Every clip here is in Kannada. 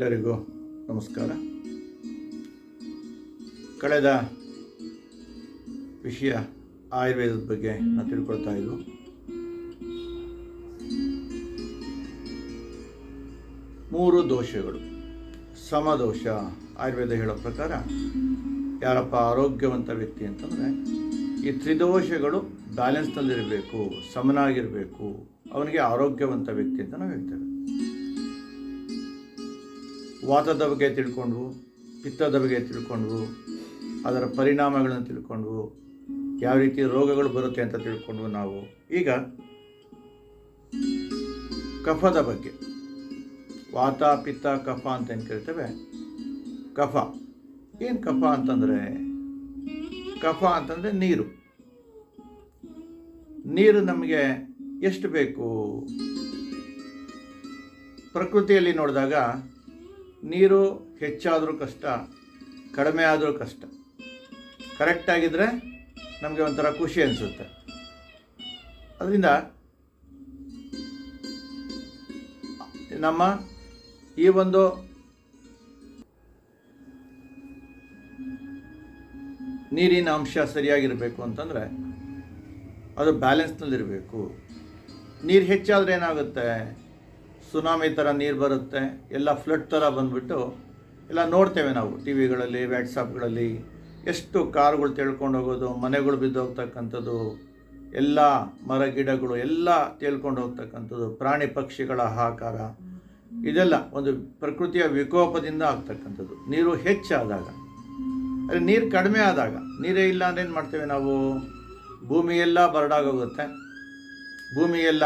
ಎಲ್ಲರಿಗೂ ನಮಸ್ಕಾರ. ಕಳೆದ ವಿಷಯ ಆಯುರ್ವೇದದ ಬಗ್ಗೆ ನಾವು ತಿಳ್ಕೊಳ್ತಾ ಇದ್ವು. ಮೂರು ದೋಷಗಳು ಸಮದೋಷ. ಆಯುರ್ವೇದ ಹೇಳೋ ಪ್ರಕಾರ ಯಾರಪ್ಪ ಆರೋಗ್ಯವಂತ ವ್ಯಕ್ತಿ ಅಂತಂದರೆ ಈ ತ್ರಿದೋಷಗಳು ಬ್ಯಾಲೆನ್ಸ್ನಲ್ಲಿರಬೇಕು, ಸಮನಾಗಿರಬೇಕು, ಅವನಿಗೆ ಆರೋಗ್ಯವಂತ ವ್ಯಕ್ತಿ ಅಂತ ನಾವು ಹೇಳ್ತೇವೆ. ವಾತದ ಬಗ್ಗೆ ತಿಳ್ಕೊಂಡ್ವು, ಪಿತ್ತದ ಬಗ್ಗೆ ತಿಳ್ಕೊಂಡ್ವು, ಅದರ ಪರಿಣಾಮಗಳನ್ನು ತಿಳ್ಕೊಂಡ್ವು, ಯಾವ ರೀತಿ ರೋಗಗಳು ಬರುತ್ತೆ ಅಂತ ತಿಳ್ಕೊಂಡ್ವು. ನಾವು ಈಗ ಕಫದ ಬಗ್ಗೆ, ವಾತ ಪಿತ್ತ ಕಫ ಅಂತ ಏನು ಕರಿತೇವೆ. ಕಫ ಏನು? ಕಫ ಅಂತಂದರೆ ನೀರು. ನೀರು ನಮಗೆ ಎಷ್ಟು ಬೇಕು? ಪ್ರಕೃತಿಯಲ್ಲಿ ನೋಡಿದಾಗ ನೀರು ಹೆಚ್ಚಾದರೂ ಕಷ್ಟ, ಕಡಿಮೆ ಆದರೂ ಕಷ್ಟ. ಕರೆಕ್ಟಾಗಿದ್ದರೆ ನಮಗೆ ಒಂಥರ ಖುಷಿ ಅನಿಸುತ್ತೆ. ಅದರಿಂದ ನಮ್ಮ ಈ ಒಂದು ನೀರಿನ ಅಂಶ ಸರಿಯಾಗಿರಬೇಕು ಅಂತಂದರೆ ಅದು ಬ್ಯಾಲೆನ್ಸ್ನಲ್ಲಿರಬೇಕು. ನೀರು ಹೆಚ್ಚಾದರೆ ಏನಾಗುತ್ತೆ? ಸುನಾಮಿ ಥರ ನೀರು ಬರುತ್ತೆ, ಎಲ್ಲ ಫ್ಲಡ್ ಥರ ಬಂದುಬಿಟ್ಟು ಎಲ್ಲ ನೋಡ್ತೇವೆ ನಾವು ಟಿ ವಿಗಳಲ್ಲಿ, ವಾಟ್ಸಪ್ಗಳಲ್ಲಿ. ಎಷ್ಟು ಕಾರುಗಳು ತೇಳ್ಕೊಂಡು ಹೋಗೋದು, ಮನೆಗಳು ಬಿದ್ದೋಗ್ತಕ್ಕಂಥದ್ದು, ಎಲ್ಲ ಮರ ಗಿಡಗಳು ಎಲ್ಲ ತೇಳ್ಕೊಂಡು ಹೋಗ್ತಕ್ಕಂಥದ್ದು, ಪ್ರಾಣಿ ಪಕ್ಷಿಗಳ ಹಾಹಾಕಾರ, ಇದೆಲ್ಲ ಒಂದು ಪ್ರಕೃತಿಯ ವಿಕೋಪದಿಂದ ಆಗ್ತಕ್ಕಂಥದ್ದು. ನೀರು ಹೆಚ್ಚಾದಾಗ, ಅದೇ ನೀರು ಕಡಿಮೆ ಆದಾಗ, ನೀರೇ ಇಲ್ಲ ಅಂದ್ರೆ ಏನು ಮಾಡ್ತೇವೆ ನಾವು? ಭೂಮಿಯೆಲ್ಲ ಬರಡಾಗೋಗುತ್ತೆ, ಭೂಮಿಯೆಲ್ಲ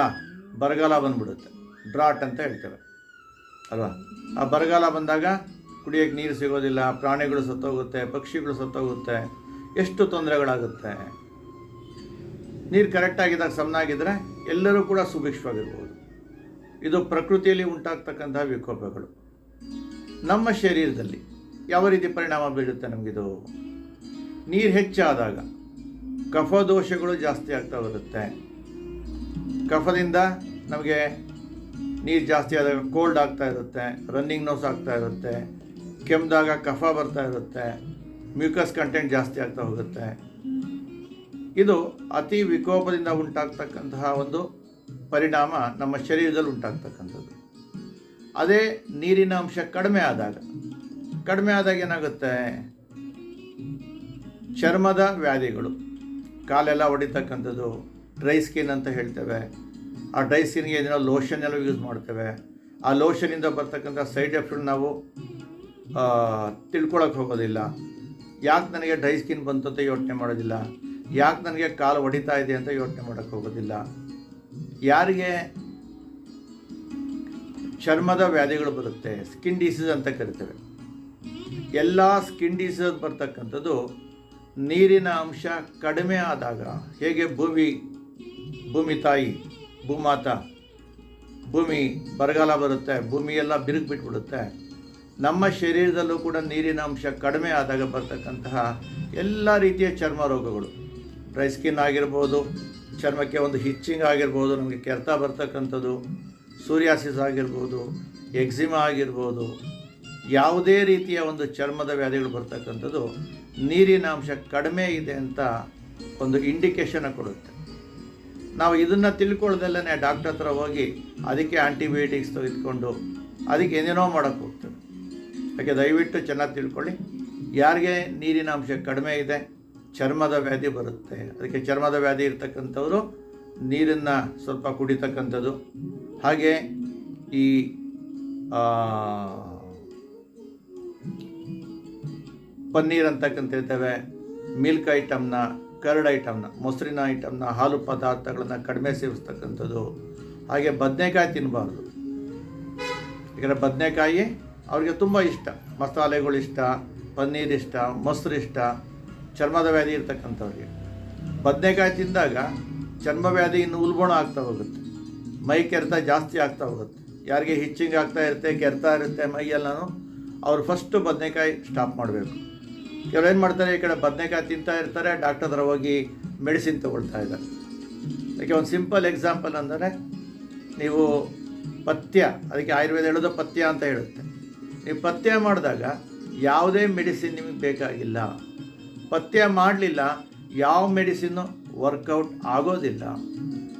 ಬರಗಾಲ ಬಂದ್ಬಿಡುತ್ತೆ, ಡ್ರಾಟ್ ಅಂತ ಹೇಳ್ತೇವೆ ಅಲ್ವಾ. ಆ ಬರಗಾಲ ಬಂದಾಗ ಕುಡಿಯೋಕ್ಕೆ ನೀರು ಸಿಗೋದಿಲ್ಲ, ಪ್ರಾಣಿಗಳು ಸತ್ತೋಗುತ್ತೆ, ಪಕ್ಷಿಗಳು ಸತ್ತೋಗುತ್ತೆ, ಎಷ್ಟು ತೊಂದರೆಗಳಾಗುತ್ತೆ. ನೀರು ಕರೆಕ್ಟಾಗಿದ್ದಾಗ, ಸಮನಾಗಿದ್ದರೆ ಎಲ್ಲರೂ ಕೂಡ ಸುಭಿಕ್ಷವಾಗಿರ್ಬೋದು. ಇದು ಪ್ರಕೃತಿಯಲ್ಲಿ ಉಂಟಾಗ್ತಕ್ಕಂತಹ ವಿಕೋಪಗಳು. ನಮ್ಮ ಶರೀರದಲ್ಲಿ ಯಾವ ರೀತಿ ಪರಿಣಾಮ ಬೀರುತ್ತೆ ನಮಗಿದು? ನೀರು ಹೆಚ್ಚಾದಾಗ ಕಫದೋಷಗಳು ಜಾಸ್ತಿ ಆಗ್ತಾ ಬರುತ್ತೆ. ಕಫದಿಂದ ನಮಗೆ ನೀರು ಜಾಸ್ತಿ ಆದಾಗ ಕೋಲ್ಡ್ ಆಗ್ತಾ ಇರುತ್ತೆ, ರನ್ನಿಂಗ್ ನೋಸ್ ಆಗ್ತಾ ಇರುತ್ತೆ, ಕೆಮ್ಮಿದಾಗ ಕಫ ಬರ್ತಾ ಇರುತ್ತೆ, ಮ್ಯೂಕಸ್ ಕಂಟೆಂಟ್ ಜಾಸ್ತಿ ಆಗ್ತಾ ಹೋಗುತ್ತೆ. ಇದು ಅತಿ ವಿಕೋಪದಿಂದ ಉಂಟಾಗ್ತಕ್ಕಂತಹ ಒಂದು ಪರಿಣಾಮ ನಮ್ಮ ಶರೀರದಲ್ಲಿ ಉಂಟಾಗ್ತಕ್ಕಂಥದ್ದು. ಅದೇ ನೀರಿನ ಅಂಶ ಕಡಿಮೆ ಆದಾಗ ಏನಾಗುತ್ತೆ? ಚರ್ಮದ ವ್ಯಾಧಿಗಳು, ಕಾಲೆಲ್ಲ ಹೊಡಿತಕ್ಕಂಥದ್ದು, ಡ್ರೈ ಸ್ಕಿನ್ ಅಂತ ಹೇಳ್ತೇವೆ. ಆ ಡ್ರೈ ಸ್ಕಿನ್ಗೆ ಏನೋ ಲೋಷನ್ ಎಲ್ಲ ಯೂಸ್ ಮಾಡ್ತೇವೆ. ಆ ಲೋಷನಿಂದ ಬರ್ತಕ್ಕಂಥ ಸೈಡ್ ಎಫೆಕ್ಟ್ ನಾವು ತಿಳ್ಕೊಳಕ್ಕೆ ಹೋಗೋದಿಲ್ಲ. ಯಾಕೆ ನನಗೆ ಡ್ರೈ ಸ್ಕಿನ್ ಬಂತು ಅಂತ ಯೋಚನೆ ಮಾಡೋದಿಲ್ಲ, ಯಾಕೆ ನನಗೆ ಕಾಲು ಹೊಡಿತಾ ಇದೆ ಅಂತ ಯೋಚನೆ ಮಾಡೋಕ್ಕೆ ಹೋಗೋದಿಲ್ಲ. ಯಾರಿಗೆ ಚರ್ಮದ ವ್ಯಾಧಿಗಳು ಬರುತ್ತೆ, ಸ್ಕಿನ್ ಡಿಸೀಸ್ ಅಂತ ಕರಿತೇವೆ, ಎಲ್ಲ ಸ್ಕಿನ್ ಡಿಸೀಸ್ ಬರ್ತಕ್ಕಂಥದ್ದು ನೀರಿನ ಅಂಶ ಕಡಿಮೆ ಆದಾಗ. ಹೇಗೆ ಭೂಮಿ ತಾಯಿ, ಭೂಮಾತ, ಭೂಮಿ ಬರಗಾಲ ಬರುತ್ತೆ, ಭೂಮಿಯೆಲ್ಲ ಬಿರುಕು ಬಿಟ್ಬಿಡುತ್ತೆ. ನಮ್ಮ ಶರೀರದಲ್ಲೂ ಕೂಡ ನೀರಿನ ಅಂಶ ಕಡಿಮೆ ಆದಾಗ ಬರ್ತಕ್ಕಂತಹ ಎಲ್ಲ ರೀತಿಯ ಚರ್ಮ ರೋಗಗಳು, ಡ್ರೈ ಸ್ಕಿನ್ ಆಗಿರ್ಬೋದು, ಚರ್ಮಕ್ಕೆ ಒಂದು ಹಿಚ್ಚಿಂಗ್ ಆಗಿರ್ಬೋದು, ನಮಗೆ ಕೆರೆತ ಬರ್ತಕ್ಕಂಥದ್ದು, ಸೂರಿಯಾಸಿಸ್ ಆಗಿರ್ಬೋದು, ಎಕ್ಸಿಮಾ ಆಗಿರ್ಬೋದು, ಯಾವುದೇ ರೀತಿಯ ಒಂದು ಚರ್ಮದ ವ್ಯಾಧಿಗಳು ಬರ್ತಕ್ಕಂಥದ್ದು ನೀರಿನ ಅಂಶ ಕಡಿಮೆ ಇದೆ ಅಂತ ಒಂದು ಇಂಡಿಕೇಶನ್ ಕೊಡುತ್ತೆ. ನಾವು ಇದನ್ನು ತಿಳ್ಕೊಳ್ಳೋದಲ್ಲೇ ಡಾಕ್ಟರ್ ಹತ್ರ ಹೋಗಿ ಅದಕ್ಕೆ ಆಂಟಿಬಯೋಟಿಕ್ಸ್ ತೆಗೆದುಕೊಂಡು ಅದಕ್ಕೆ ಏನೇನೋ ಮಾಡೋಕ್ಕೆ ಹೋಗ್ತೇವೆ. ಹಾಗೆ ದಯವಿಟ್ಟು ಚೆನ್ನಾಗಿ ತಿಳ್ಕೊಳ್ಳಿ. ಯಾರಿಗೆ ನೀರಿನ ಅಂಶ ಕಡಿಮೆ ಇದೆ, ಚರ್ಮದ ವ್ಯಾಧಿ ಬರುತ್ತೆ. ಅದಕ್ಕೆ ಚರ್ಮದ ವ್ಯಾಧಿ ಇರ್ತಕ್ಕಂಥವರು ನೀರನ್ನು ಸ್ವಲ್ಪ ಕುಡಿತಕ್ಕಂಥದ್ದು. ಹಾಗೆ ಈ ಪನ್ನೀರ್ ಅಂತಕ್ಕಂತ ಹೇಳ್ತೇವೆ, ಮಿಲ್ಕ್ ಐಟಮ್ನ, ಕರ್ಡ್ ಐಟಮ್ನ, ಮೊಸರಿನ ಐಟಮ್ನ, ಹಾಲು ಪದಾರ್ಥಗಳನ್ನು ಕಡಿಮೆ ಸೇವಿಸ್ತಕ್ಕಂಥದ್ದು. ಹಾಗೆ ಬದನೆಕಾಯಿ ತಿನ್ನಬಾರ್ದು. ಯಾಕಂದರೆ ಬದನೆಕಾಯಿ ಅವ್ರಿಗೆ ತುಂಬ ಇಷ್ಟ, ಮಸಾಲೆಗಳು ಇಷ್ಟ, ಪನ್ನೀರ್ ಇಷ್ಟ, ಮೊಸರು ಇಷ್ಟ. ಚರ್ಮದ ವ್ಯಾಧಿ ಇರ್ತಕ್ಕಂಥವ್ರಿಗೆ ಬದನೆಕಾಯಿ ತಿಂದಾಗ ಚರ್ಮ ವ್ಯಾಧಿ ಇನ್ನು ಉಲ್ಬಣ ಆಗ್ತಾ ಹೋಗುತ್ತೆ, ಮೈ ಕೆರೆತ ಜಾಸ್ತಿ ಆಗ್ತಾ ಹೋಗುತ್ತೆ. ಯಾರಿಗೆ ಹಿಚ್ಚಿಂಗ್ ಆಗ್ತಾ ಇರುತ್ತೆ, ಕೆರೆತ ಇರುತ್ತೆ ಮೈಯೆಲ್ಲನೂ, ಅವ್ರು ಫಸ್ಟು ಬದನೆಕಾಯಿ ಸ್ಟಾಪ್ ಮಾಡಬೇಕು. ಕೆಲವು ಏನು ಮಾಡ್ತಾರೆ, ಈ ಕಡೆ ಬದನೆಕಾಯಿ ತಿಂತಾ ಇರ್ತಾರೆ, ಡಾಕ್ಟರ್ ಹತ್ರ ಹೋಗಿ ಮೆಡಿಸಿನ್ ತೊಗೊಳ್ತಾ ಇದ್ದಾರೆ. ಅದಕ್ಕೆ ಒಂದು ಸಿಂಪಲ್ ಎಕ್ಸಾಂಪಲ್ ಅಂದರೆ, ನೀವು ಪಥ್ಯ, ಅದಕ್ಕೆ ಆಯುರ್ವೇದ ಹೇಳೋದು ಪಥ್ಯ ಅಂತ ಹೇಳುತ್ತೆ. ನೀವು ಪಥ್ಯ ಮಾಡಿದಾಗ ಯಾವುದೇ ಮೆಡಿಸಿನ್ ನಿಮಗೆ ಬೇಕಾಗಿಲ್ಲ. ಪಥ್ಯ ಮಾಡಲಿಲ್ಲ, ಯಾವ ಮೆಡಿಸಿನ್ನು ವರ್ಕೌಟ್ ಆಗೋದಿಲ್ಲ.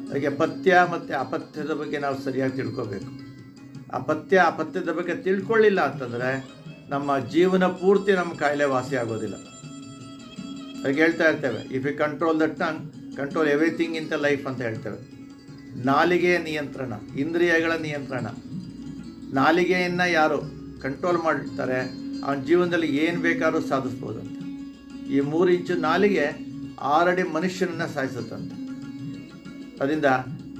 ಅದಕ್ಕೆ ಪಥ್ಯ ಮತ್ತು ಅಪಥ್ಯದ ಬಗ್ಗೆ ನಾವು ಸರಿಯಾಗಿ ತಿಳ್ಕೊಬೇಕು. ಅಪಥ್ಯದ ಬಗ್ಗೆ ತಿಳ್ಕೊಳ್ಳಿಲ್ಲ ಅಂತಂದರೆ ನಮ್ಮ ಜೀವನ ಪೂರ್ತಿ ನಮ್ಮ ಕಾಯಿಲೆ ವಾಸಿ ಆಗೋದಿಲ್ಲ. ಅದಕ್ಕೆ ಹೇಳ್ತಾ ಇರ್ತೇವೆ, if you control the tongue control everything in the life ಅಂತ ಹೇಳ್ತೇವೆ. ನಾಲಿಗೆಯ ನಿಯಂತ್ರಣ, ಇಂದ್ರಿಯಗಳ ನಿಯಂತ್ರಣ. ನಾಲಿಗೆಯನ್ನು ಯಾರು ಕಂಟ್ರೋಲ್ ಮಾಡಿರ್ತಾರೆ ಅವನ ಜೀವನದಲ್ಲಿ ಏನು ಬೇಕಾದ್ರೂ ಸಾಧಿಸ್ಬೋದು ಅಂತ. ಈ 3 ಇಂಚು ನಾಲಿಗೆ 6 ಅಡಿ ಮನುಷ್ಯನನ್ನು ಸಾಯಿಸುತ್ತಂತೆ. ಅದರಿಂದ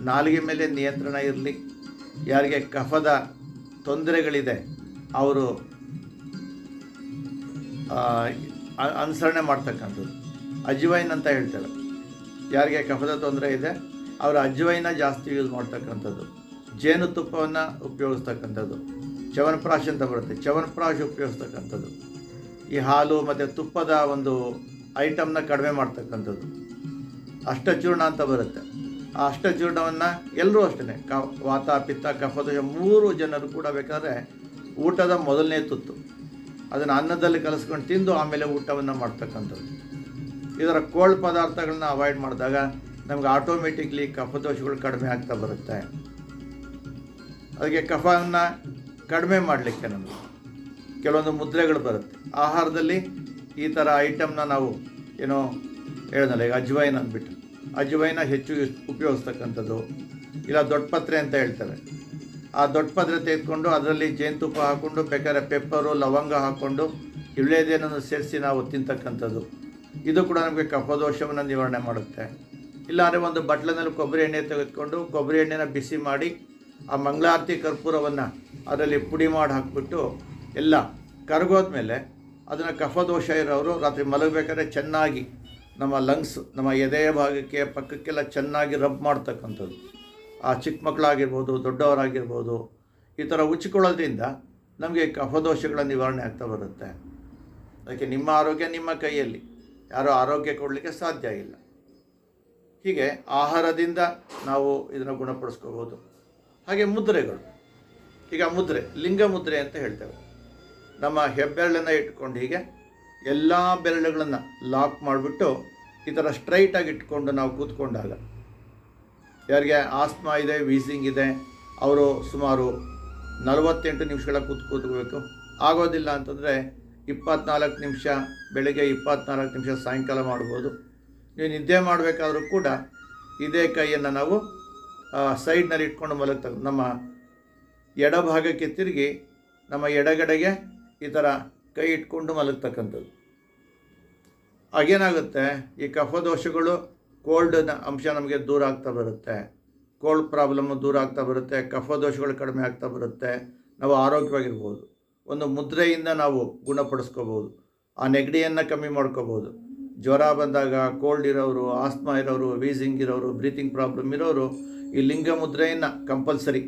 ನಾಲಿಗೆ ಮೇಲೆ ನಿಯಂತ್ರಣ ಇರಲಿ. ಯಾರಿಗೆ ಕಫದ ತೊಂದರೆಗಳಿದೆ ಅವರು ಅನುಸರಣೆ ಮಾಡ್ತಕ್ಕಂಥದ್ದು. ಅಜ್ವೈನ್ ಅಂತ ಹೇಳ್ತಾರೆ. ಯಾರಿಗೆ ಕಫದ ತೊಂದರೆ ಇದೆ ಅವರು ಅಜ್ವೈನ ಜಾಸ್ತಿ ಯೂಸ್ ಮಾಡ್ತಕ್ಕಂಥದ್ದು. ಜೇನುತುಪ್ಪವನ್ನು ಉಪಯೋಗಿಸ್ತಕ್ಕಂಥದ್ದು. ಚ್ಯವನಪ್ರಾಶ್ ಅಂತ ಬರುತ್ತೆ, ಚ್ಯವನಪ್ರಾಶ್ ಉಪಯೋಗಿಸ್ತಕ್ಕಂಥದ್ದು. ಈ ಹಾಲು ಮತ್ತು ತುಪ್ಪದ ಒಂದು ಐಟಮ್ನ ಕಡಿಮೆ ಮಾಡ್ತಕ್ಕಂಥದ್ದು. ಅಷ್ಟಚೂರ್ಣ ಅಂತ ಬರುತ್ತೆ. ಆ ಅಷ್ಟಚೂರ್ಣವನ್ನು ಎಲ್ಲರೂ ಅಷ್ಟೇ, ವಾತ ಪಿತ್ತ ಕಫದೋಷ 3 ಜನರು ಕೂಡ ಬೇಕಾದರೆ ಊಟದ ಮೊದಲನೇ ತುತ್ತು ಅದನ್ನು ಅನ್ನದಲ್ಲಿ ಕಲಿಸ್ಕೊಂಡು ತಿಂದು ಆಮೇಲೆ ಊಟವನ್ನು ಮಾಡ್ತಕ್ಕಂಥದ್ದು. ಇದರ ಕೋಲ್ಡ್ ಪದಾರ್ಥಗಳನ್ನ ಅವಾಯ್ಡ್ ಮಾಡಿದಾಗ ನಮ್ಗೆ ಆಟೋಮೆಟಿಕ್ಲಿ ಕಫದೋಷಗಳು ಕಡಿಮೆ ಆಗ್ತಾ ಬರುತ್ತೆ. ಅದಕ್ಕೆ ಕಫವನ್ನು ಕಡಿಮೆ ಮಾಡಲಿಕ್ಕೆ ನಮಗೆ ಕೆಲವೊಂದು ಮುದ್ರೆಗಳು ಬರುತ್ತೆ. ಆಹಾರದಲ್ಲಿ ಈ ಥರ ಐಟಮ್ನ ನಾವು ಏನೋ ಹೇಳಿದ್ನಲ್ಲ, ಈಗ ಅಜ್ವೈನ್ ಅಂದ್ಬಿಟ್ಟು ಅಜ್ವೈನ ಹೆಚ್ಚು ಉಪಯೋಗಿಸ್ತಕ್ಕಂಥದ್ದು. ಇಲ್ಲ ದೊಡ್ಡ ಪತ್ರೆ ಅಂತ ಹೇಳ್ತಾರೆ. ಆ ದೊಡ್ಡ ಪತ್ರೆ ತೆಗೆದುಕೊಂಡು ಅದರಲ್ಲಿ ಜೇನುತುಪ್ಪ ಹಾಕ್ಕೊಂಡು ಬೇಕಾದ್ರೆ ಪೆಪ್ಪರು ಲವಂಗ ಹಾಕ್ಕೊಂಡು ಇಳ್ಳೆದೇನನ್ನು ಸೇರಿಸಿ ನಾವು ತಿಂತಕ್ಕಂಥದ್ದು. ಇದು ಕೂಡ ನಮಗೆ ಕಫದೋಷವನ್ನು ನಿವಾರಣೆ ಮಾಡುತ್ತೆ. ಇಲ್ಲಾಂದರೆ ಒಂದು ಬಟ್ಲಿನಲ್ಲಿ ಕೊಬ್ಬರಿ ಎಣ್ಣೆ ತೆಗೆದುಕೊಂಡು ಕೊಬ್ಬರಿ ಎಣ್ಣೆನ ಬಿಸಿ ಮಾಡಿ ಆ ಮಂಗಳಾರತಿ ಕರ್ಪೂರವನ್ನು ಅದರಲ್ಲಿ ಪುಡಿ ಮಾಡಿ ಹಾಕ್ಬಿಟ್ಟು ಎಲ್ಲ ಕರಗೋದ್ಮೇಲೆ ಅದನ್ನು ಕಫದೋಷ ಇರೋರು ರಾತ್ರಿ ಮಲಗಬೇಕಾದ್ರೆ ಚೆನ್ನಾಗಿ ನಮ್ಮ ಲಂಗ್ಸ್, ನಮ್ಮ ಎದೆಯ ಭಾಗಕ್ಕೆ ಪಕ್ಕಕ್ಕೆಲ್ಲ ಚೆನ್ನಾಗಿ ರಬ್ ಮಾಡ್ತಕ್ಕಂಥದ್ದು. ಆ ಚಿಕ್ಕ ಮಕ್ಕಳಾಗಿರ್ಬೋದು, ದೊಡ್ಡವರಾಗಿರ್ಬೋದು, ಈ ಥರ ಉಚ್ಚಿಕೊಳ್ಳೋದ್ರಿಂದ ನಮಗೆ ಕಫದೋಷಗಳ ನಿವಾರಣೆ ಆಗ್ತಾ ಬರುತ್ತೆ. ಅದಕ್ಕೆ ನಿಮ್ಮ ಆರೋಗ್ಯ ನಿಮ್ಮ ಕೈಯಲ್ಲಿ, ಯಾರೂ ಆರೋಗ್ಯ ಕೊಡಲಿಕ್ಕೆ ಸಾಧ್ಯ ಇಲ್ಲ. ಹೀಗೆ ಆಹಾರದಿಂದ ನಾವು ಇದನ್ನು ಗುಣಪಡಿಸ್ಕೋಬೋದು. ಹಾಗೆ ಮುದ್ರೆಗಳು, ಈಗ ಮುದ್ರೆ, ಲಿಂಗ ಮುದ್ರೆ ಅಂತ ಹೇಳ್ತೇವೆ. ನಮ್ಮ ಹೆಬ್ಬೆರಳನ್ನು ಇಟ್ಕೊಂಡು ಹೀಗೆ ಎಲ್ಲ ಬೆರಳುಗಳನ್ನು ಲಾಕ್ ಮಾಡಿಬಿಟ್ಟು ಈ ಥರ ಸ್ಟ್ರೈಟಾಗಿ ಇಟ್ಕೊಂಡು ನಾವು ಕೂತ್ಕೊಂಡಾಗ, ಯಾರಿಗೆ ಆಸ್ಮಾ ಇದೆ, ವೀಸಿಂಗ್ ಇದೆ, ಅವರು ಸುಮಾರು 48 ನಿಮಿಷಗಳ ಕೂತ್ಕೋಬೇಕು. ಆಗೋದಿಲ್ಲ ಅಂತಂದರೆ 24 ನಿಮಿಷ ಬೆಳಗ್ಗೆ, 24 ನಿಮಿಷ ಸಾಯಂಕಾಲ ಮಾಡ್ಬೋದು. ನೀವು ನಿದ್ದೆ ಮಾಡಬೇಕಾದ್ರೂ ಕೂಡ ಇದೇ ಕೈಯನ್ನು ನಾವು ಸೈಡ್ನಲ್ಲಿ ಇಟ್ಕೊಂಡು ಮಲಗ್ತಕ್ಕ, ನಮ್ಮ ಎಡಭಾಗಕ್ಕೆ ತಿರುಗಿ ನಮ್ಮ ಎಡಗಡೆಗೆ ಈ ಥರ ಕೈ ಇಟ್ಕೊಂಡು ಮಲಗ್ತಕ್ಕಂಥದ್ದು. ಆಗೇನಾಗುತ್ತೆ, ಈ ಕಫದೋಷಗಳು, ಕೋಲ್ಡ್ನ ಅಂಶ ನಮಗೆ ದೂರ ಆಗ್ತಾ ಬರುತ್ತೆ. ಕೋಲ್ಡ್ ಪ್ರಾಬ್ಲಮ್ಮು ದೂರ ಆಗ್ತಾ ಬರುತ್ತೆ. ಕಫದೋಷಗಳು ಕಡಿಮೆ ಆಗ್ತಾ ಬರುತ್ತೆ. ನಾವು ಆರೋಗ್ಯವಾಗಿರ್ಬೋದು. ಒಂದು ಮುದ್ರೆಯಿಂದ ನಾವು ಗುಣಪಡಿಸ್ಕೋಬೋದು. ಆ ನೆಗಡಿಯನ್ನು ಕಮ್ಮಿ ಮಾಡ್ಕೋಬೋದು. ಜ್ವರ ಬಂದಾಗ, ಕೋಲ್ಡ್ ಇರೋರು, ಆಸ್ಮಾ ಇರೋರು, ವೀಸಿಂಗ್ ಇರೋರು, ಬ್ರೀತಿಂಗ್ ಪ್ರಾಬ್ಲಮ್ ಇರೋರು ಈ ಲಿಂಗ ಮುದ್ರೆಯನ್ನು ಕಂಪಲ್ಸರಿ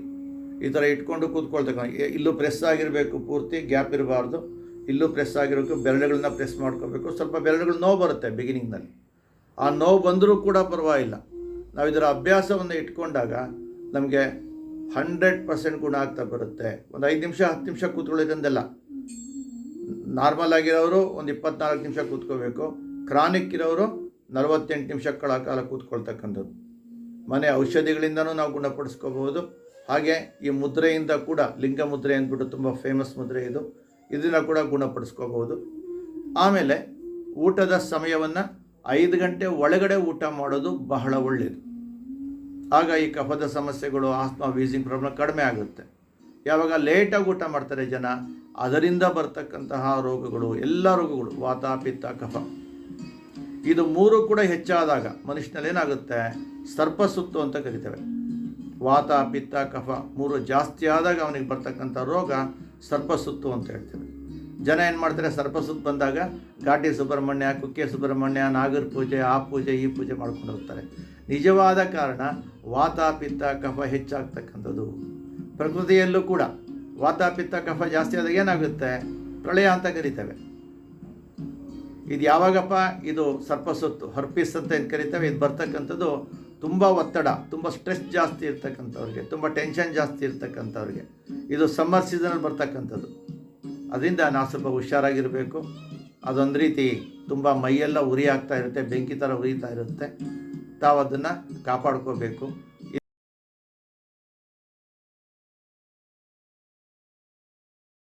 ಈ ಥರ ಇಟ್ಕೊಂಡು ಕೂತ್ಕೊಳ್ತಕ್ಕ. ಇಲ್ಲೂ ಪ್ರೆಸ್ ಆಗಿರಬೇಕು, ಪೂರ್ತಿ ಗ್ಯಾಪ್ ಇರಬಾರ್ದು. ಇಲ್ಲೂ ಪ್ರೆಸ್ ಆಗಿರಬೇಕು. ಬೆರಳುಗಳನ್ನ ಪ್ರೆಸ್ ಮಾಡ್ಕೋಬೇಕು. ಸ್ವಲ್ಪ ಬೆರಳುಗಳು ನೋವು ಬರುತ್ತೆ ಬಿಗಿನಿಂಗ್ನಲ್ಲಿ. ಆ ನೋವು ಬಂದರೂ ಕೂಡ ಪರವಾಗಿಲ್ಲ. ನಾವು ಇದರ ಅಭ್ಯಾಸವನ್ನು ಇಟ್ಕೊಂಡಾಗ ನಮಗೆ 100% ಗುಣ ಆಗ್ತಾ ಬರುತ್ತೆ. ಒಂದು 5 ನಿಮಿಷ 10 ನಿಮಿಷ ಕೂತ್ಕೊಳ್ಳೋದ್ರಿಂದೆಲ್ಲ. ನಾರ್ಮಲ್ ಆಗಿರೋರು ಒಂದು 24 ನಿಮಿಷ ಕೂತ್ಕೋಬೇಕು. ಕ್ರಾನಿಕ್ ಇರೋರು 48 ನಿಮಿಷಗಳ ಕಾಲ ಕೂತ್ಕೊಳ್ತಕ್ಕಂಥದ್ದು. ಮನೆ ಔಷಧಿಗಳಿಂದನೂ ನಾವು ಗುಣಪಡಿಸ್ಕೋಬಹುದು. ಹಾಗೆ ಈ ಮುದ್ರೆಯಿಂದ ಕೂಡ, ಲಿಂಗ ಮುದ್ರೆ ಅಂದ್ಬಿಟ್ಟು ತುಂಬ ಫೇಮಸ್ ಮುದ್ರೆ ಇದು, ಇದನ್ನು ಕೂಡ ಗುಣಪಡಿಸ್ಕೋಬಹುದು. ಆಮೇಲೆ ಊಟದ ಸಮಯವನ್ನು 5 ಗಂಟೆ ಒಳಗಡೆ ಊಟ ಮಾಡೋದು ಬಹಳ ಒಳ್ಳೆಯದು. ಆಗ ಈ ಕಫದ ಸಮಸ್ಯೆಗಳು, ಆಸ್ಮಾ, ವೀಸಿಂಗ್ ಪ್ರಾಬ್ಲಮ್ ಕಡಿಮೆ ಆಗುತ್ತೆ. ಯಾವಾಗ ಲೇಟಾಗಿ ಊಟ ಮಾಡ್ತಾರೆ ಜನ, ಅದರಿಂದ ಬರ್ತಕ್ಕಂತಹ ರೋಗಗಳು, ಎಲ್ಲ ರೋಗಗಳು, ವಾತ ಪಿತ್ತ ಕಫ, ಇದು 3 ಕೂಡ ಹೆಚ್ಚಾದಾಗ ಮನುಷ್ಯನಲ್ಲಿ ಏನಾಗುತ್ತೆ, ಸರ್ಪಸುತ್ತು ಅಂತ ಕರಿತೇವೆ. ವಾತ ಪಿತ್ತ ಕಫ 3 ಜಾಸ್ತಿ ಆದಾಗ ಅವನಿಗೆ ಬರ್ತಕ್ಕಂಥ ರೋಗ ಸರ್ಪಸುತ್ತು ಅಂತ ಹೇಳ್ತೇವೆ. ಜನ ಏನು ಮಾಡ್ತಾರೆ, ಸರ್ಪಸುತ್ತು ಬಂದಾಗ ಘಾಟಿ ಸುಬ್ರಹ್ಮಣ್ಯ, ಕುಕ್ಕೆ ಸುಬ್ರಹ್ಮಣ್ಯ, ನಾಗರ ಪೂಜೆ, ಆ ಪೂಜೆ, ಈ ಪೂಜೆ ಮಾಡ್ಕೊಂಡು ಹೋಗ್ತಾರೆ. ನಿಜವಾದ ಕಾರಣ ವಾತ ಪಿತ್ತ ಕಫ ಹೆಚ್ಚಾಗ್ತಕ್ಕಂಥದ್ದು. ಪ್ರಕೃತಿಯಲ್ಲೂ ಕೂಡ ವಾತ ಪಿತ್ತ ಕಫ ಜಾಸ್ತಿ ಆದಾಗ ಏನಾಗುತ್ತೆ, ಪ್ರಳಯ ಅಂತ ಕರಿತೇವೆ. ಇದು ಯಾವಾಗಪ್ಪ, ಇದು ಸರ್ಪಸುತ್ತು, ಹರ್ಪಿಸ್ ಅಂತ ಏನು ಕರಿತೇವೆ. ಇದು ಬರ್ತಕ್ಕಂಥದ್ದು ತುಂಬ ಒತ್ತಡ, ತುಂಬ ಸ್ಟ್ರೆಸ್ ಜಾಸ್ತಿ ಇರ್ತಕ್ಕಂಥವ್ರಿಗೆ, ತುಂಬ ಟೆನ್ಷನ್ ಜಾಸ್ತಿ ಇರ್ತಕ್ಕಂಥವ್ರಿಗೆ. ಇದು ಸಮ್ಮರ್ ಸೀಸನಲ್ಲಿ ಬರ್ತಕ್ಕಂಥದ್ದು. ಅದರಿಂದ ನಾವು ಸ್ವಲ್ಪ ಹುಷಾರಾಗಿರಬೇಕು. ಅದೊಂದು ರೀತಿ ತುಂಬ ಮೈಯೆಲ್ಲ ಉರಿ ಆಗ್ತಾ ಇರುತ್ತೆ, ಬೆಂಕಿ ಥರ ಉರಿತಾ ಇರುತ್ತೆ. ತಾವು ಅದನ್ನು ಕಾಪಾಡ್ಕೋಬೇಕು.